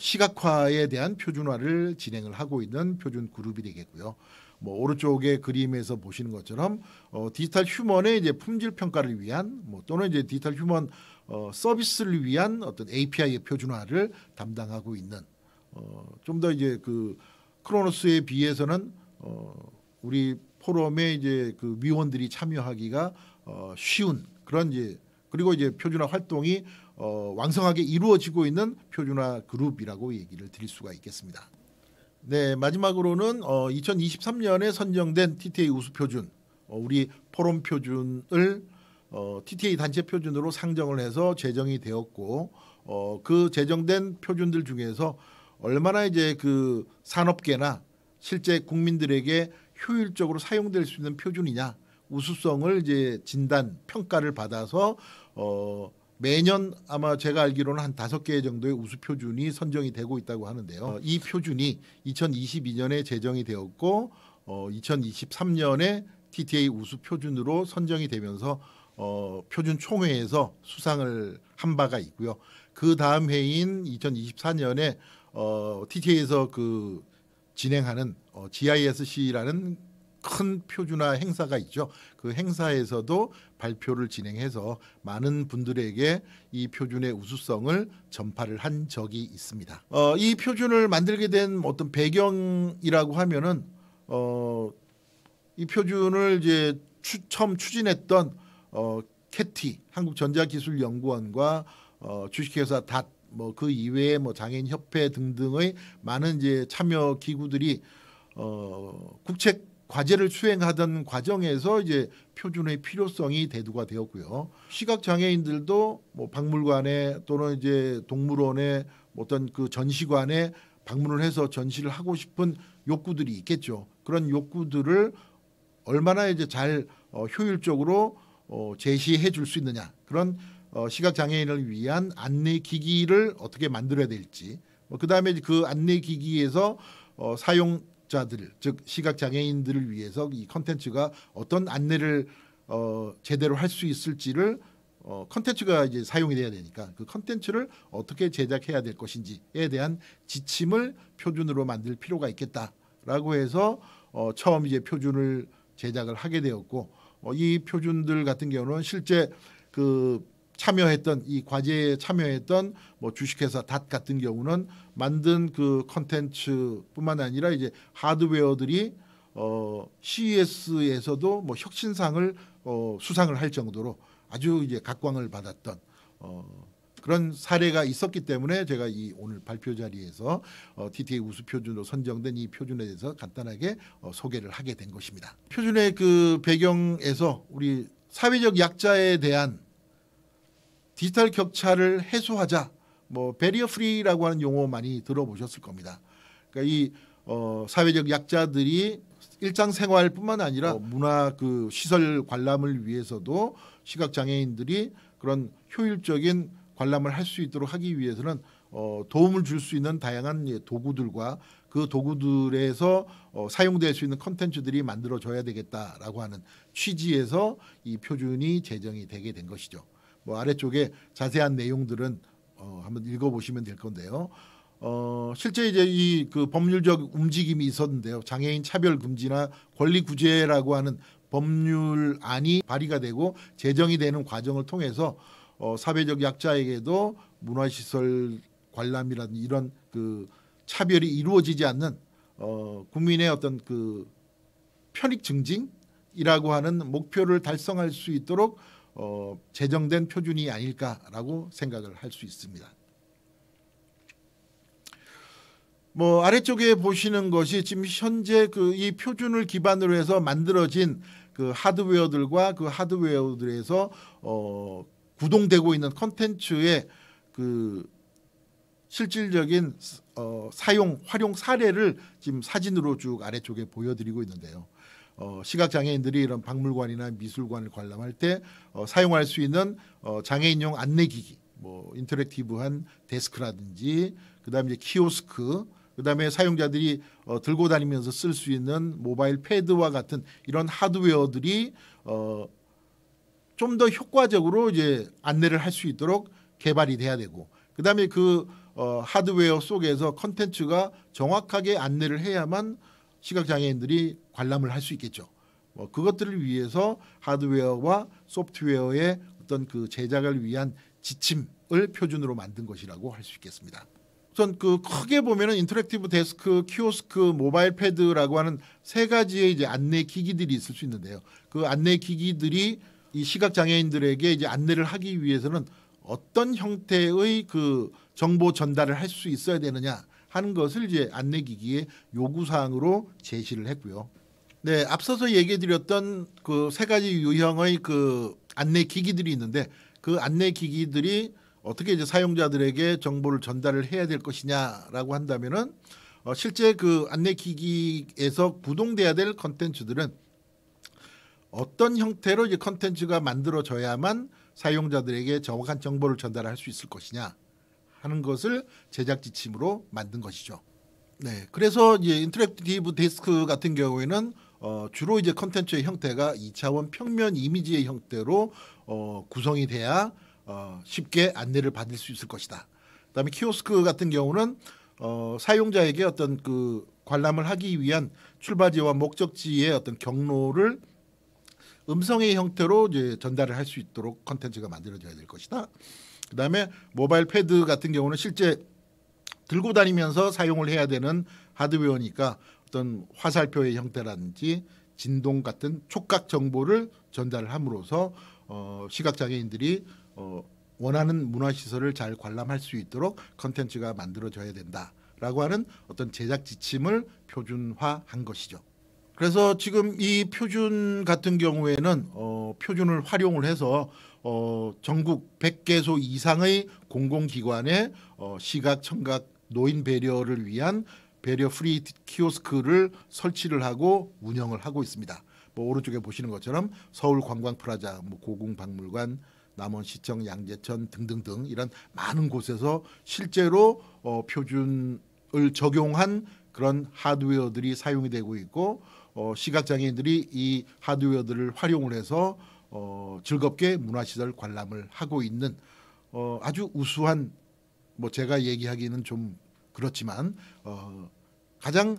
시각화에 대한 표준화를 진행을 하고 있는 표준 그룹이 되겠고요. 뭐 오른쪽의 그림에서 보시는 것처럼 디지털 휴먼의 이제 품질 평가를 위한 뭐 또는 이제 디지털 휴먼 서비스를 위한 어떤 API의 표준화를 담당하고 있는 좀 더 이제 그 크로노스에 비해서는 우리 포럼에 이제 그 위원들이 참여하기가 쉬운 그런 이제 그리고 이제 표준화 활동이 왕성하게 이루어지고 있는 표준화 그룹이라고 얘기를 드릴 수가 있겠습니다. 네, 마지막으로는 2023년에 선정된 TTA 우수 표준, 우리 포럼 표준을 TTA 단체 표준으로 상정을 해서 제정이 되었고, 그 제정된 표준들 중에서 얼마나 이제 그 산업계나 실제 국민들에게 효율적으로 사용될 수 있는 표준이냐, 우수성을 이제 진단 평가를 받아서 매년 아마 제가 알기로는 한 5개 정도의 우수 표준이 선정이 되고 있다고 하는데요. 이 표준이 2022년에 제정이 되었고 2023년에 TTA 우수 표준으로 선정이 되면서 표준 총회에서 수상을 한 바가 있고요. 그 다음 해인 2024년에 TTA에서 그 진행하는 GISC라는 큰 표준화 행사가 있죠. 그 행사에서도 발표를 진행해서 많은 분들에게 이 표준의 우수성을 전파를 한 적이 있습니다. 이 표준을 만들게 된 어떤 배경이라고 하면은 이 표준을 이제 처음 추진했던 캐티 한국전자기술연구원과 주식회사 닷 뭐 그 이외에 뭐 장애인 협회 등등의 많은 이제 참여 기구들이 국책 과제를 수행하던 과정에서 이제 표준의 필요성이 대두가 되었고요. 시각 장애인들도 뭐 박물관에 또는 이제 동물원에 어떤 그 전시관에 방문을 해서 전시를 하고 싶은 욕구들이 있겠죠. 그런 욕구들을 얼마나 이제 잘 효율적으로 제시해 줄 수 있느냐, 그런 시각 장애인을 위한 안내 기기를 어떻게 만들어야 될지, 그다음에 그 안내 기기에서 사용자들, 즉 시각 장애인들을 위해서 이 컨텐츠가 어떤 안내를 제대로 할 수 있을지를 컨텐츠가 이제 사용이 돼야 되니까 그 컨텐츠를 어떻게 제작해야 될 것인지에 대한 지침을 표준으로 만들 필요가 있겠다라고 해서 처음 이제 표준을 제작을 하게 되었고, 이 표준들 같은 경우는 실제 그 참여했던 이 과제에 참여했던 뭐 주식회사 닷 같은 경우는 만든 그 컨텐츠뿐만 아니라 이제 하드웨어들이 CES에서도 뭐 혁신상을 수상을 할 정도로 아주 이제 각광을 받았던 그런 사례가 있었기 때문에 제가 이 오늘 발표 자리에서 TTA 우수 표준으로 선정된 이 표준에 대해서 간단하게 소개를 하게 된 것입니다. 표준의 그 배경에서 우리 사회적 약자에 대한 디지털 격차를 해소하자, 뭐 베리어 프리라고 하는 용어 많이 들어보셨을 겁니다. 그러니까 이 사회적 약자들이 일상생활뿐만 아니라 문화 그 시설 관람을 위해서도 시각 장애인들이 그런 효율적인 관람을 할 수 있도록 하기 위해서는 도움을 줄 수 있는 다양한 도구들과 그 도구들에서 사용될 수 있는 컨텐츠들이 만들어져야 되겠다라고 하는 취지에서 이 표준이 제정이 되게 된 것이죠. 뭐 아래쪽에 자세한 내용들은 한번 읽어보시면 될 건데요. 실제 이제 이 그 법률적 움직임이 있었는데요. 장애인 차별 금지나 권리 구제라고 하는 법률안이 발의가 되고 제정이 되는 과정을 통해서 사회적 약자에게도 문화시설 관람이라든지 이런 그 차별이 이루어지지 않는 국민의 어떤 그 편익 증진이라고 하는 목표를 달성할 수 있도록 제정된 표준이 아닐까라고 생각을 할 수 있습니다. 뭐 아래쪽에 보시는 것이 지금 현재 그 이 표준을 기반으로 해서 만들어진 그 하드웨어들과 그 하드웨어들에서 구동되고 있는 컨텐츠의 그 실질적인 사용 활용 사례를 지금 사진으로 쭉 아래쪽에 보여드리고 있는데요. 시각 장애인들이 이런 박물관이나 미술관을 관람할 때 사용할 수 있는 장애인용 안내기기, 뭐 인터랙티브한 데스크라든지, 그다음에 이제 키오스크, 그다음에 사용자들이 들고 다니면서 쓸 수 있는 모바일 패드와 같은 이런 하드웨어들이 좀 더 효과적으로 이제 안내를 할 수 있도록 개발이 돼야 되고, 그다음에 그 하드웨어 속에서 컨텐츠가 정확하게 안내를 해야만 시각 장애인들이 관람을 할 수 있겠죠. 그것들을 위해서 하드웨어와 소프트웨어의 어떤 그 제작을 위한 지침을 표준으로 만든 것이라고 할 수 있겠습니다. 우선 그 크게 보면은 인터랙티브 데스크, 키오스크, 모바일 패드라고 하는 세 가지의 이제 안내 기기들이 있을 수 있는데요. 그 안내 기기들이 이 시각 장애인들에게 이제 안내를 하기 위해서는 어떤 형태의 그 정보 전달을 할 수 있어야 되느냐 하는 것을 이제 안내 기기의 요구 사항으로 제시를 했고요. 네, 앞서서 얘기해 드렸던 그 세 가지 유형의 그 안내 기기들이 있는데, 그 안내 기기들이 어떻게 이제 사용자들에게 정보를 전달을 해야 될 것이냐라고 한다면은 실제 그 안내 기기에서 구동돼야 될 컨텐츠들은 어떤 형태로 이제 컨텐츠가 만들어져야만 사용자들에게 정확한 정보를 전달할 수 있을 것이냐 하는 것을 제작 지침으로 만든 것이죠. 네, 그래서 이제 인터랙티브 데스크 같은 경우에는 주로 이제 컨텐츠의 형태가 2차원 평면 이미지의 형태로 구성이 돼야 쉽게 안내를 받을 수 있을 것이다. 그다음에 키오스크 같은 경우는 사용자에게 어떤 그 관람을 하기 위한 출발지와 목적지의 어떤 경로를 음성의 형태로 이제 전달을 할 수 있도록 컨텐츠가 만들어져야 될 것이다. 그다음에 모바일 패드 같은 경우는 실제 들고 다니면서 사용을 해야 되는 하드웨어니까 어떤 화살표의 형태라든지 진동 같은 촉각 정보를 전달을 함으로써 시각장애인들이 원하는 문화시설을 잘 관람할 수 있도록 컨텐츠가 만들어져야 된다라고 하는 어떤 제작 지침을 표준화한 것이죠. 그래서 지금 이 표준 같은 경우에는 표준을 활용을 해서 전국 100개소 이상의 공공기관에 시각, 청각, 노인 배려를 위한 배려 프리 키오스크를 설치를 하고 운영을 하고 있습니다. 뭐 오른쪽에 보시는 것처럼 서울 관광프라자, 뭐 고궁박물관, 남원시청, 양재천 등등등 이런 많은 곳에서 실제로 표준을 적용한 그런 하드웨어들이 사용이 되고 있고 시각장애인들이 이 하드웨어들을 활용을 해서 즐겁게 문화시설 관람을 하고 있는 아주 우수한 뭐 제가 얘기하기는 좀 그렇지만 가장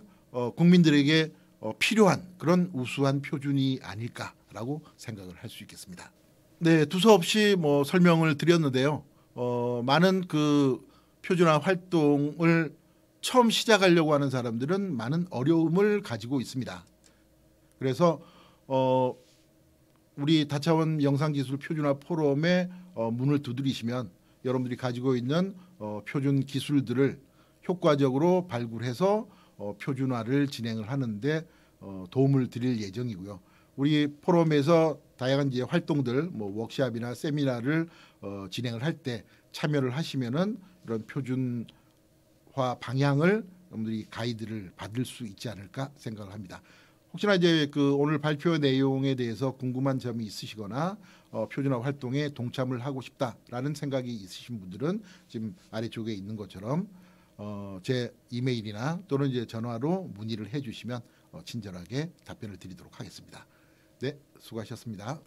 국민들에게 필요한 그런 우수한 표준이 아닐까라고 생각을 할 수 있겠습니다. 네, 두서없이 뭐 설명을 드렸는데요. 많은 그 표준화 활동을 처음 시작하려고 하는 사람들은 많은 어려움을 가지고 있습니다. 그래서 우리 다차원 영상기술 표준화 포럼에 문을 두드리시면 여러분들이 가지고 있는 표준 기술들을 효과적으로 발굴해서 표준화를 진행을 하는데 도움을 드릴 예정이고요. 우리 포럼에서 다양한 이제 활동들, 뭐 워크숍이나 세미나를 진행을 할 때 참여를 하시면은 이런 표준화 방향을 여러분들이 가이드를 받을 수 있지 않을까 생각을 합니다. 혹시나 이제 그 오늘 발표 내용에 대해서 궁금한 점이 있으시거나 표준화 활동에 동참을 하고 싶다라는 생각이 있으신 분들은 지금 아래쪽에 있는 것처럼 제 이메일이나 또는 이제 전화로 문의를 해주시면 친절하게 답변을 드리도록 하겠습니다. 네, 수고하셨습니다.